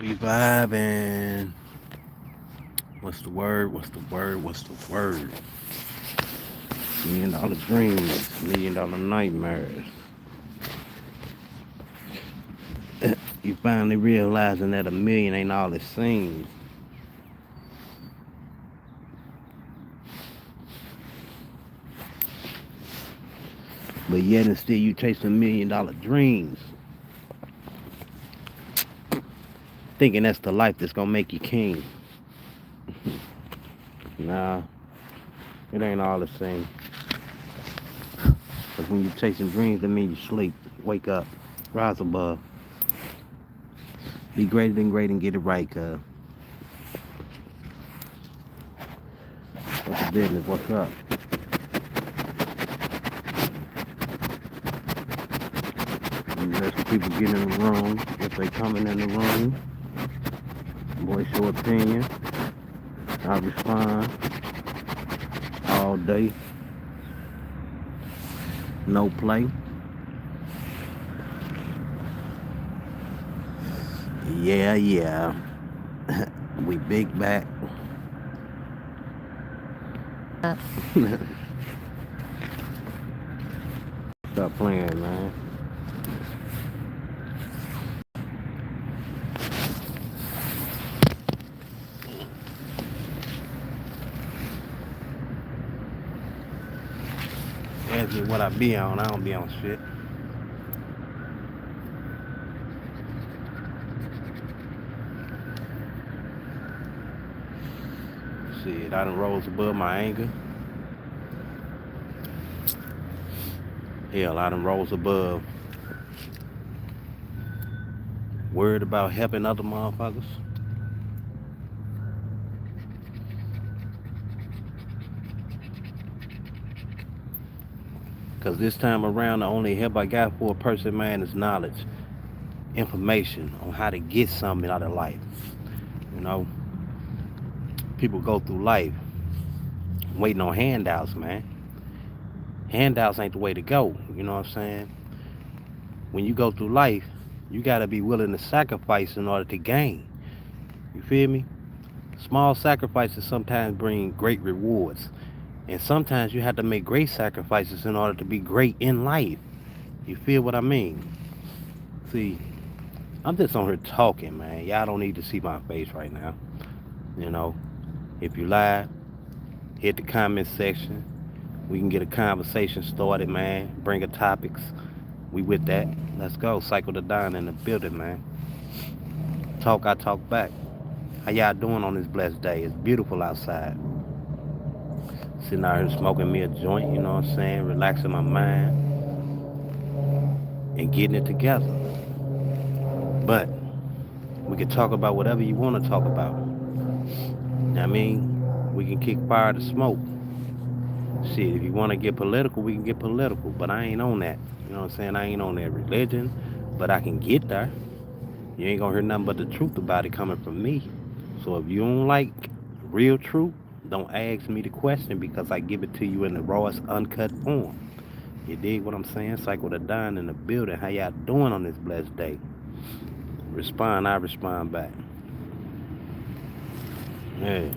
We vibing. What's the word? What's the word? What's the word? $1 million dreams, $1 million nightmares. You finally realizing that a million ain't all it seems. But yet and still you chasing $1 million dreams. Thinking that's the life that's gonna make you king. Nah, it ain't all the same. Cause when you chasing dreams, that means you sleep. Wake up. Rise above. Be greater than great and get it right, cuz. What's the business? What's up? And let some people get in the room. If they coming in the room, voice your opinion. I respond all day. No play. Yeah. We big back. Stop playing, man. Ask me what I be on. I don't be on shit. Shit, I done rose above my anger. Hell, I done rose above worried about helping other motherfuckers. Cause this time around, the only help I got for a person, man, is knowledge, information on how to get something out of life. You know, people go through life waiting on handouts, man. Handouts ain't the way to go. You know what I'm saying? When you go through life, you gotta be willing to sacrifice in order to gain. You feel me? Small sacrifices sometimes bring great rewards. And sometimes you have to make great sacrifices in order to be great in life. You feel what I mean? See, I'm just on here talking, man. Y'all don't need to see my face right now. You know, if you lie, hit the comment section. We can get a conversation started, man. Bring a topics. We with that. Let's go. Cycle the Don in the building, man. Talk, I talk back. How y'all doing on this blessed day? It's beautiful outside. Sitting out here smoking me a joint, you know what I'm saying? Relaxing my mind and getting it together. But we can talk about whatever you want to talk about. I mean, we can kick fire to smoke. Shit, if you want to get political, we can get political. But I ain't on that. You know what I'm saying? I ain't on that religion. But I can get there. You ain't gonna hear nothing but the truth about it coming from me. So if you don't like real truth, don't ask me the question because I give it to you in the rawest, uncut form. You dig what I'm saying? Cycle the Don in the building. How y'all doing on this blessed day? Respond, I respond back. Hey,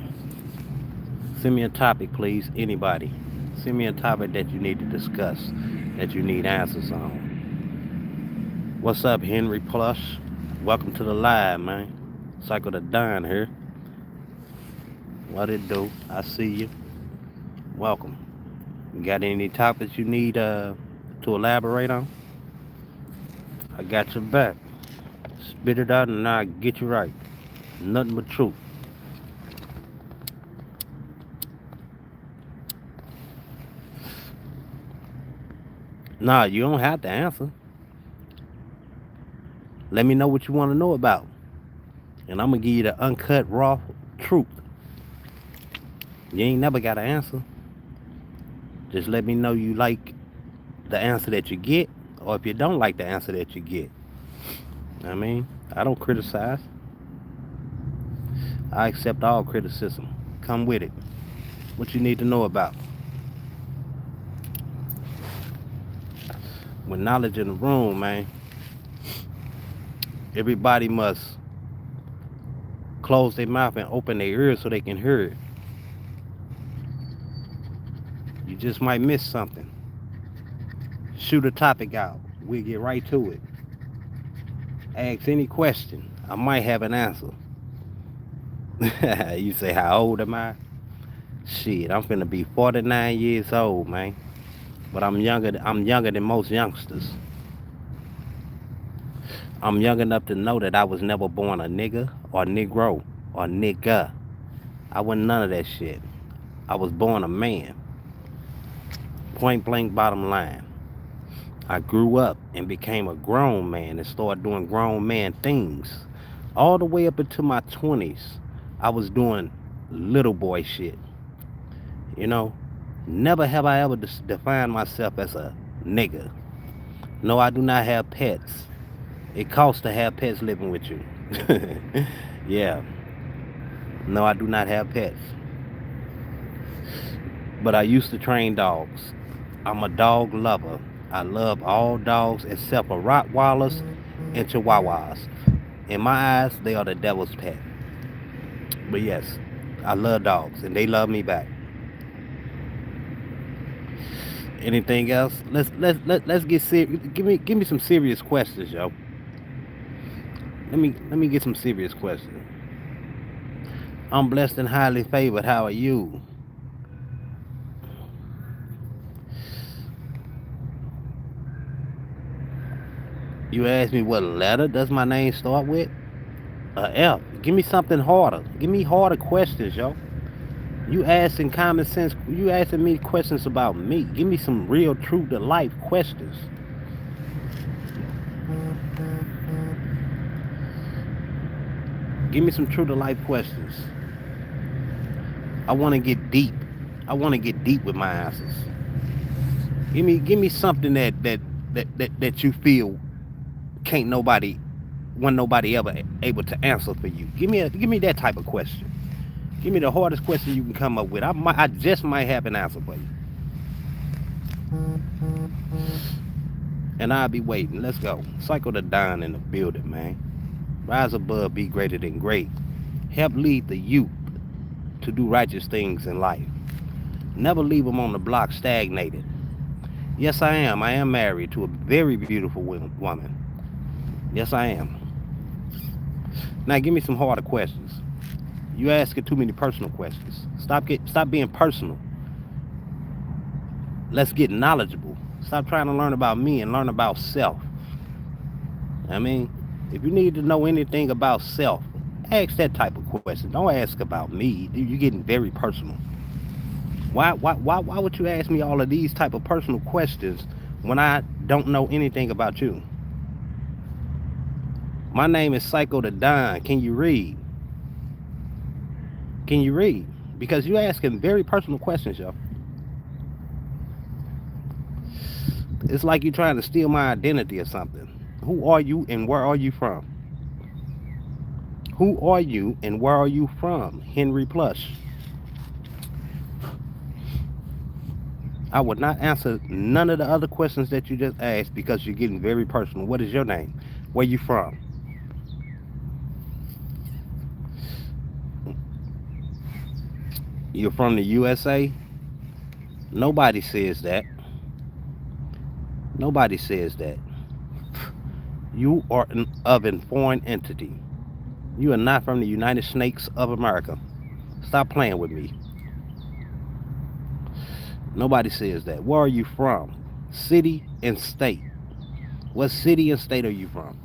send me a topic, please. Anybody. Send me a topic that you need to discuss, that you need answers on. What's up, Henry Plus? Welcome to the live, man. Cycle the Don here. What it do? I see you. Welcome. You got any topics you need to elaborate on? I got your back. Spit it out and I'll get you right. Nothing but truth. Nah, you don't have to answer. Let me know what you want to know about. And I'm going to give you the uncut, raw truth. You ain't never got to answer. Just let me know you like the answer that you get, or if you don't like the answer that you get. I mean, I don't criticize. I accept all criticism. Come with it. What you need to know about. With knowledge in the room, man, everybody must close their mouth and open their ears so they can hear it. You just might miss something. Shoot a topic out. We'll get right to it. Ask any question. I might have an answer. You say, how old am I? Shit, I'm finna be 49 years old, man. But I'm younger than most youngsters. I'm young enough to know that I was never born a nigga or negro or nigga. I wasn't none of that shit. I was born a man. Point blank bottom line. I grew up and became a grown man and started doing grown man things. All the way up into my 20s, I was doing little boy shit. You know, never have I ever defined myself as a nigga. No, I do not have pets. It costs to have pets living with you. Yeah. No, I do not have pets. But I used to train dogs. I'm a dog lover. I love all dogs except for Rottweilers and Chihuahuas. In my eyes, they are the devil's pet. But yes, I love dogs and they love me back. Anything else? Let's get serious. Give me some serious questions, yo. Let me get some serious questions. I'm blessed and highly favored. How are you? You asked me what letter does my name start with? F. Give me something harder. Give me harder questions, yo. You asking common sense. You asking me questions about me. Give me some real, true to life questions. Give me some true to life questions. I want to get deep. I want to get deep with my answers. Give me something that you feel can't nobody, when nobody ever able to answer for you. Give me that type of question. Give me the hardest question you can come up with. I just might have an answer for you. And I'll be waiting. Let's go. Cycle the Don in the building, man. Rise above, be greater than great. Help lead the youth to do righteous things in life. Never leave them on the block stagnated. Yes, I am. I am married to a very beautiful woman. Yes, I am. Now, give me some harder questions. You asking too many personal questions. Stop being personal. Let's get knowledgeable. Stop trying to learn about me and learn about self. I mean, if you need to know anything about self, ask that type of question. Don't ask about me. You're getting very personal. Why would you ask me all of these type of personal questions when I don't know anything about you? My name is Psycho the Don. Can you read? Can you read? Because you're asking very personal questions, yo. It's like you're trying to steal my identity or something. Who are you and where are you from? Who are you and where are you from? Henry Plush. I would not answer none of the other questions that you just asked because you're getting very personal. What is your name? Where you from? You're from the USA? Nobody says that. Nobody says that. You are of a foreign entity. You are not from the United States of America. Stop playing with me. Nobody says that. Where are you from? City and state. What city and state are you from?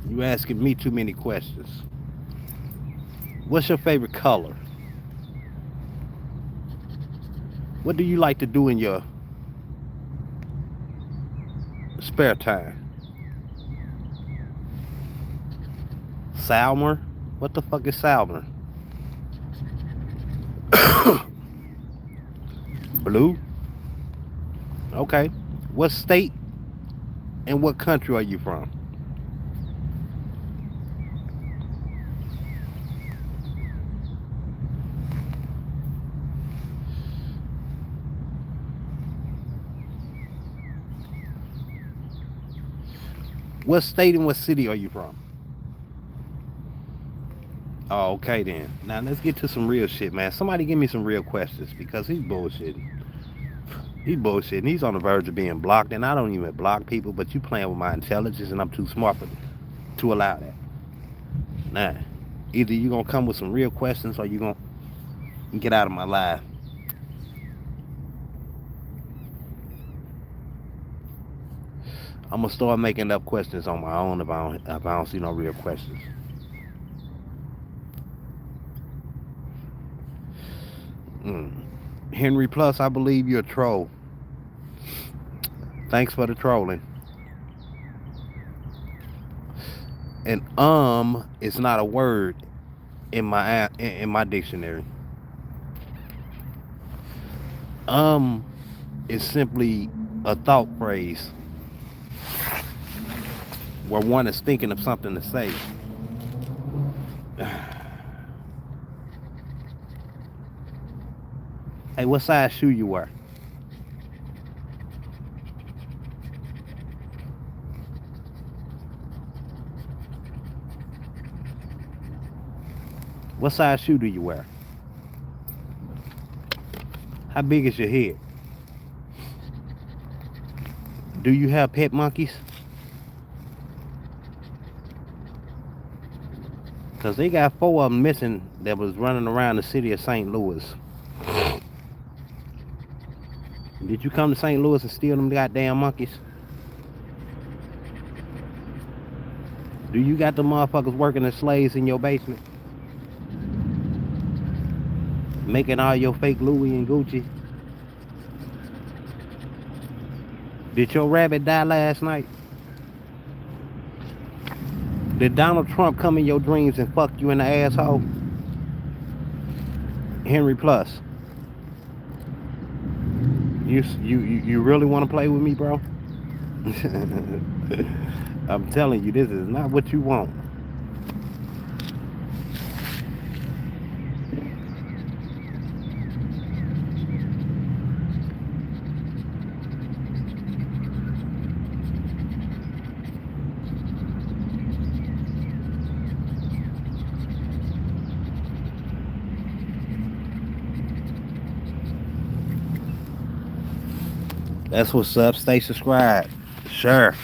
You asking me too many questions. What's your favorite color? What do you like to do in your spare time? Salmer? What the fuck is Salmer? Blue? Okay. What state and what country are you from? What state and what city are you from? Oh, okay then. Now let's get to some real shit, man. Somebody give me some real questions because he's bullshitting. He's bullshitting. He's on the verge of being blocked, and I don't even block people, but you playing with my intelligence, and I'm too smart to allow that. Nah. Either you gonna come with some real questions or you gonna get out of my life. I'm gonna start making up questions on my own if I don't see no real questions. Mm. Henry Plus, I believe you're a troll. Thanks for the trolling. And is not a word in my dictionary. Um is simply a thought phrase where one is thinking of something to say. Hey, what size shoe you wear? What size shoe do you wear? How big is your head? Do you have pet monkeys? Because they got four of them missing that was running around the city of St. Louis. Did you come to St. Louis and steal them goddamn monkeys? Do you got the motherfuckers working as slaves in your basement? Making all your fake Louis and Gucci? Did your rabbit die last night? Did Donald Trump come in your dreams and fuck you in the asshole? Henry Plus, you really want to play with me, bro? I'm telling you, this is not what you want. That's what's up. Stay subscribed. Sure.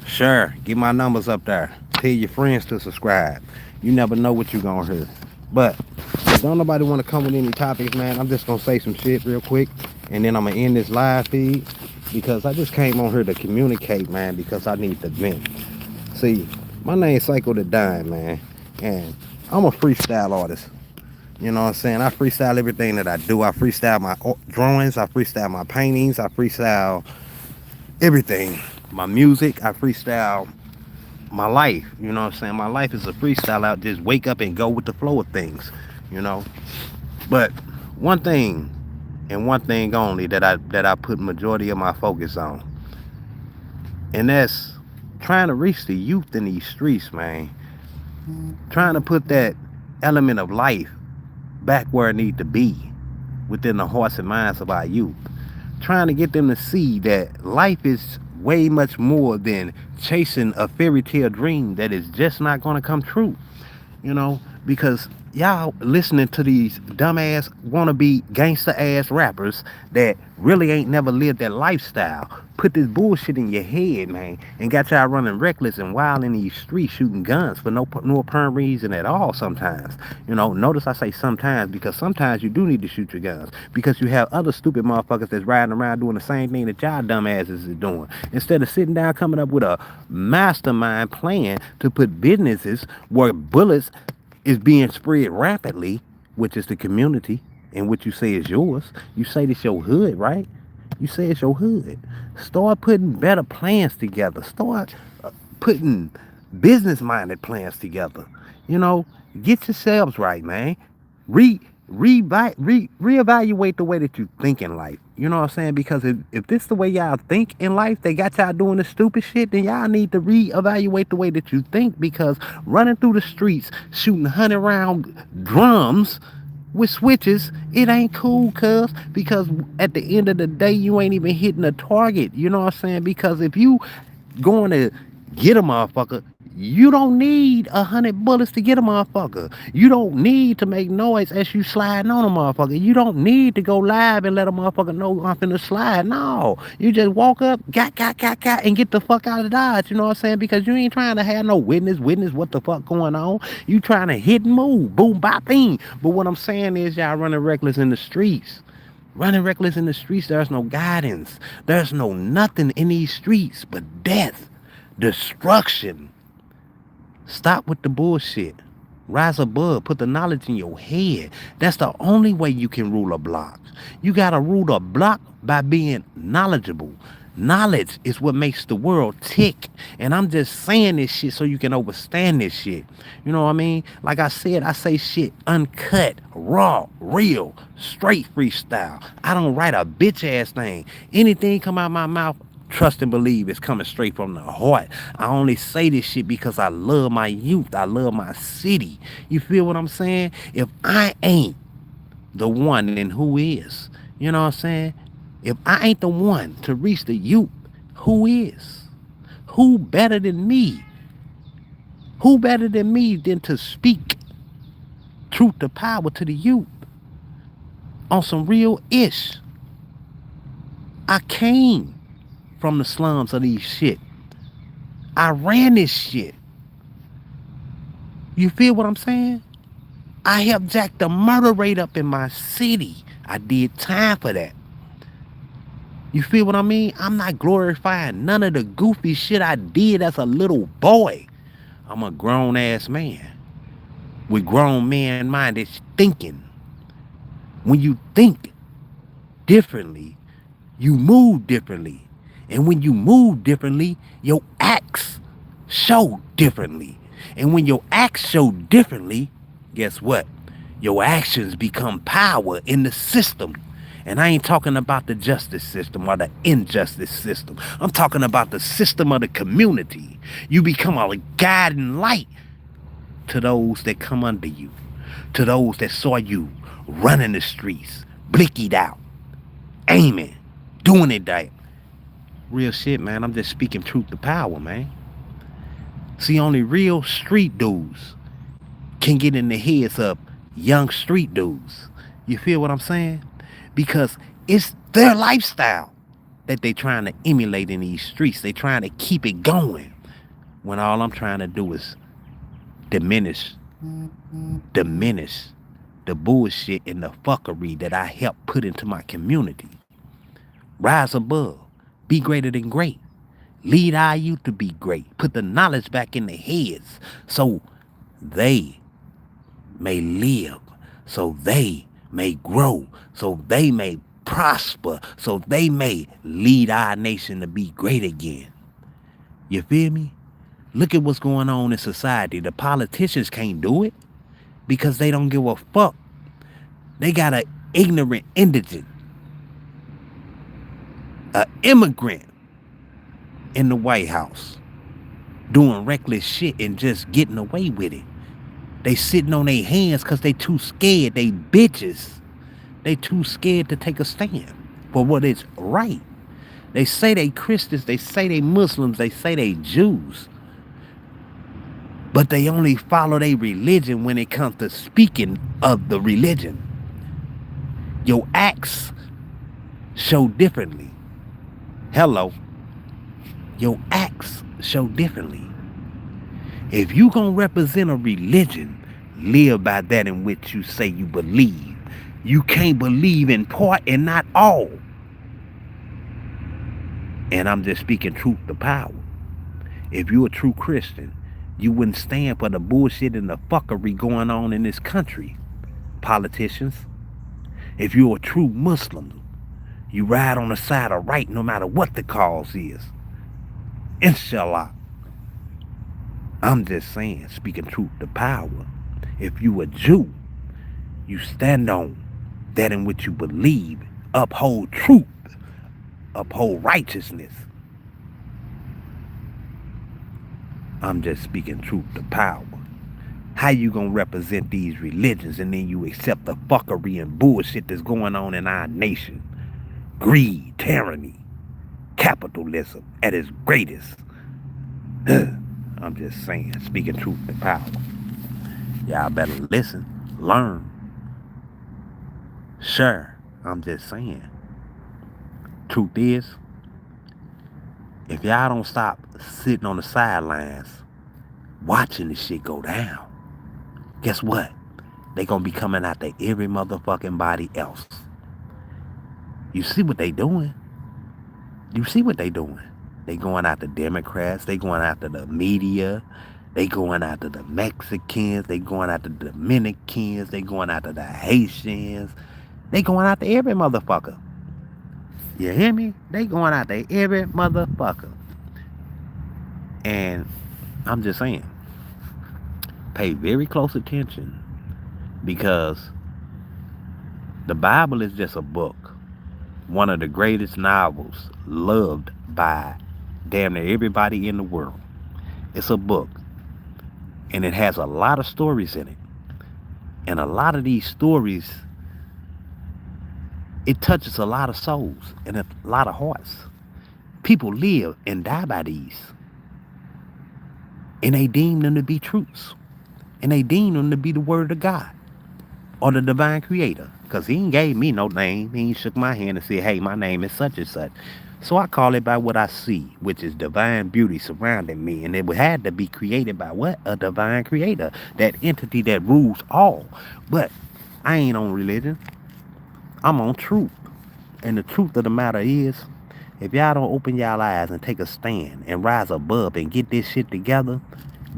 Sure. Get my numbers up there. Tell your friends to subscribe. You never know what you're going to hear. But if don't nobody want to come with any topics, man, I'm just going to say some shit real quick. And then I'm going to end this live feed. Because I just came on here to communicate, man. Because I need to vent. See, my name's Psycho the Dime, man. And I'm a freestyle artist. You know what I'm saying? I freestyle everything that I do. I freestyle my drawings. I freestyle my paintings. I freestyle everything. My music. I freestyle my life. You know what I'm saying? My life is a freestyle out. Just wake up and go with the flow of things. You know? But one thing and one thing only that I put majority of my focus on. And that's trying to reach the youth in these streets, man. Trying to put that element of life back where it need to be within the hearts and minds of our youth. Trying to get them to see that life is way much more than chasing a fairy tale dream that is just not going to come true. You know, because y'all listening to these dumbass wannabe gangster ass rappers that really ain't never lived that lifestyle. Put this bullshit in your head, man, and got y'all running reckless and wild in these streets shooting guns for no apparent reason at all sometimes. You know, notice I say sometimes because sometimes you do need to shoot your guns because you have other stupid motherfuckers that's riding around doing the same thing that y'all dumbasses is doing. Instead of sitting down coming up with a mastermind plan to put businesses where bullets is being spread rapidly, which is the community and what you say is yours. You say this your hood, right? You say it's your hood. Start putting better plans together. Start putting business-minded plans together. You know, get yourselves right, man. Reevaluate the way that you think in life. You know what I'm saying? Because if this the way y'all think in life, they got y'all doing this stupid shit, then y'all need to reevaluate the way that you think because running through the streets, shooting 100-round drums with switches, it ain't cool, cuz. Because at the end of the day, you ain't even hitting a target. You know what I'm saying? Because if you going to get a motherfucker. You don't need 100 bullets to get a motherfucker. You don't need to make noise as you sliding on a motherfucker. You don't need to go live and let a motherfucker know I'm finna slide. No. You just walk up, got, and get the fuck out of Dodge. You know what I'm saying? Because you ain't trying to have no witness what the fuck going on. You trying to hit and move. Boom, bop, bing. But what I'm saying is y'all running reckless in the streets. Running reckless in the streets, there's no guidance. There's no nothing in these streets but death, destruction. Stop with the bullshit. Rise above. Put the knowledge in your head. That's the only way you can rule a block. You got to rule a block by being knowledgeable. Knowledge is what makes the world tick. And I'm just saying this shit so you can understand this shit. You know what I mean? Like I said, I say shit uncut, raw, real, straight freestyle. I don't write a bitch ass thing. Anything come out my mouth, trust and believe it's coming straight from the heart. I only say this shit because I love my youth. I love my city. You feel what I'm saying? If I ain't the one, then who is? You know what I'm saying? If I ain't the one to reach the youth, who is? Who better than me? Who better than me than to speak truth to power to the youth on some real ish? I came from the slums of these shit. I ran this shit. You feel what I'm saying? I helped jack the murder rate up in my city. I did time for that. You feel what I mean? I'm not glorifying none of the goofy shit I did as a little boy. I'm a grown ass man with grown man minded thinking. When you think differently, you move differently. And when you move differently, your acts show differently. And when your acts show differently, guess what? Your actions become power in the system. And I ain't talking about the justice system or the injustice system. I'm talking about the system of the community. You become a guiding light to those that come under you, to those that saw you running the streets, blickied out, aiming, doing it right. Real shit, man. I'm just speaking truth to power, man. See, only real street dudes can get in the heads of young street dudes. You feel what I'm saying? Because it's their lifestyle that they trying to emulate in these streets. They trying to keep it going when all I'm trying to do is diminish the bullshit and the fuckery that I helped put into my community. Rise above. Be greater than great. Lead our youth to be great. Put the knowledge back in their heads so they may live, so they may grow, so they may prosper, so they may lead our nation to be great again. You feel me? Look at what's going on in society. The politicians can't do it because they don't give a fuck. They got an ignorant indigent, an immigrant in the White House doing reckless shit and just getting away with it. They sitting on their hands because they too scared. They bitches. They too scared to take a stand for what is right. They say they Christians. They say they Muslims. They say they Jews. But they only follow their religion when it comes to speaking of the religion. Your acts show differently. Hello. Your acts show differently. If you gonna represent a religion, live by that in which you say you believe. You can't believe in part and not all. And I'm just speaking truth to power. If you're a true Christian, you wouldn't stand for the bullshit and the fuckery going on in this country. Politicians. If you're a true Muslim, you ride on the side of right no matter what the cause is. Inshallah. I'm just saying, speaking truth to power. If you a Jew, you stand on that in which you believe, uphold truth, uphold righteousness. I'm just speaking truth to power. How you gonna represent these religions and then you accept the fuckery and bullshit that's going on in our nation? Greed, tyranny, capitalism at its greatest. I'm just saying, speaking truth to power. Y'all better listen, learn, share. I'm just saying. Truth is, if y'all don't stop sitting on the sidelines watching this shit go down, guess what? They gonna be coming after every motherfucking body else. You see what they doing? You see what they doing? They going after Democrats. They going after the media. They going after the Mexicans. They going after the Dominicans. They going after the Haitians. They going after every motherfucker. You hear me? They going after every motherfucker. And I'm just saying, pay very close attention, because the Bible is just a book. One of the greatest novels loved by damn near everybody in the world. It's a book, and it has a lot of stories in it. And a lot of these stories, it touches a lot of souls and a lot of hearts. People live and die by these. And they deem them to be truths. And they deem them to be the word of God or the divine creator. Because he ain't gave me no name. He ain't shook my hand and said, hey, my name is such and such. So I call it by what I see, which is divine beauty surrounding me. And it had to be created by what? A divine creator. That entity that rules all. But I ain't on religion. I'm on truth. And the truth of the matter is, if y'all don't open y'all eyes and take a stand and rise above and get this shit together,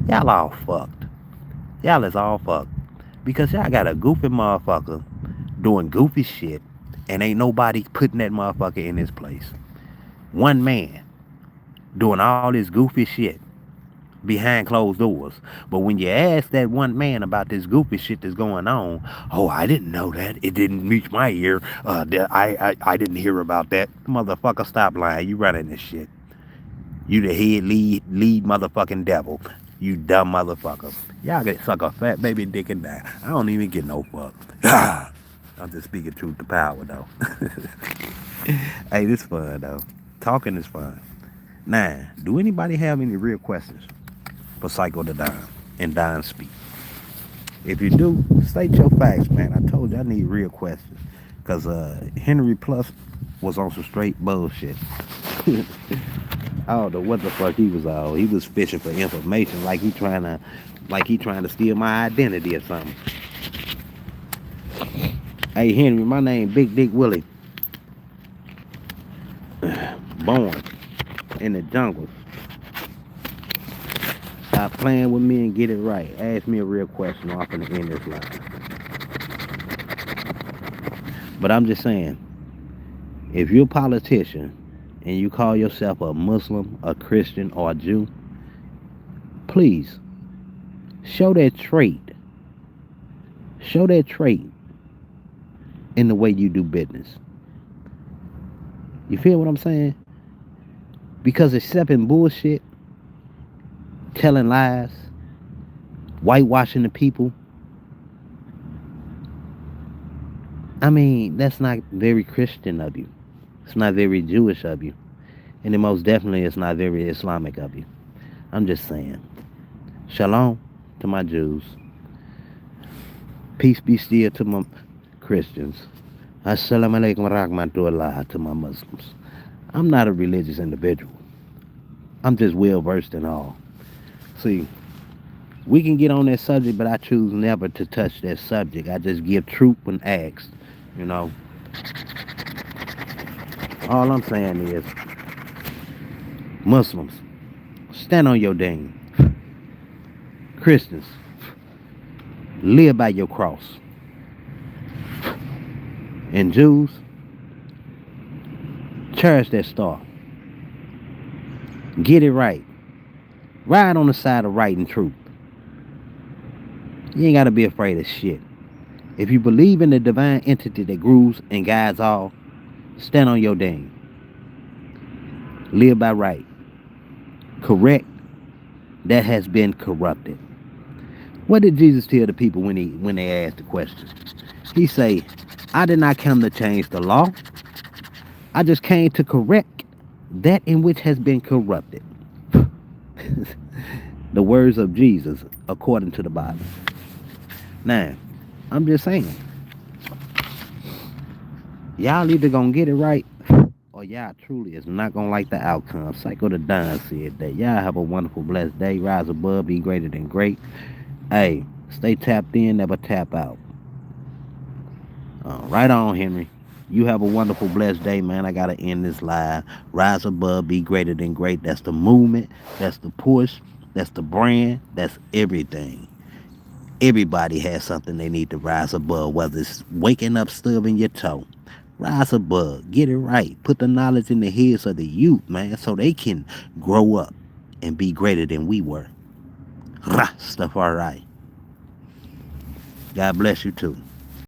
y'all all fucked. Y'all is all fucked. Because y'all got a goofy motherfucker doing goofy shit, and ain't nobody putting that motherfucker in his place. One man doing all this goofy shit behind closed doors. But when you ask that one man about this goofy shit that's going on, oh, I didn't know that. It didn't reach my ear. I didn't hear about that. Motherfucker, stop lying. You running this shit. You the head lead motherfucking devil. You dumb motherfucker. Y'all get suck a fat baby dick and die. I don't even get no fuck. I'm just speaking truth to power, though. Hey, this fun, though. Talking is fun. Now, do anybody have any real questions for Psycho the Don and Don Speak? If you do, state your facts, man. I told you I need real questions. Because Henry Plus was on some straight bullshit. I don't know what the fuck he was on. He was fishing for information like he trying to steal my identity or something. Hey Henry, my name Big Dick Willie. Born in the jungles. Stop playing with me and get it right. Ask me a real question or I'm finna end this line. But I'm just saying, if you're a politician and you call yourself a Muslim, a Christian, or a Jew, please show that trait. Show that trait in the way you do business. You feel what I'm saying? Because accepting bullshit, telling lies, whitewashing the people, I mean, that's not very Christian of you. It's not very Jewish of you. And it most definitely is not very Islamic of you. I'm just saying. Shalom to my Jews. Peace be still to my Christians. Assalamu alaikum wa rahmatullah to my Muslims. I'm not a religious individual. I'm just well versed in all. See, we can get on that subject, but I choose never to touch that subject. I just give truth when asked, you know. All I'm saying is, Muslims, stand on your ding. Christians, live by your cross. And Jews, cherish that star. Get it right. Ride on the side of right and truth. You ain't got to be afraid of shit. If you believe in the divine entity that grooves and guides all, stand on your ding. Live by right. Correct that has been corrupted. What did Jesus tell the people when they asked the question? He say, I did not come to change the law. I just came to correct that in which has been corrupted. The words of Jesus according to the Bible. Now, I'm just saying, y'all either gonna get it right or y'all truly is not gonna like the outcome. Psycho the Don said that. Y'all have a wonderful, blessed day. Rise above, be greater than great. Hey, stay tapped in, never tap out. Right on, Henry. You have a wonderful, blessed day, man. I gotta end this live. Rise above, be greater than great. That's the movement. That's the push. That's the brand. That's everything. Everybody has something they need to rise above, whether it's waking up, stubbing your toe. Rise above. Get it right. Put the knowledge in the heads of the youth, man, so they can grow up and be greater than we were. Rastafari. God bless you too.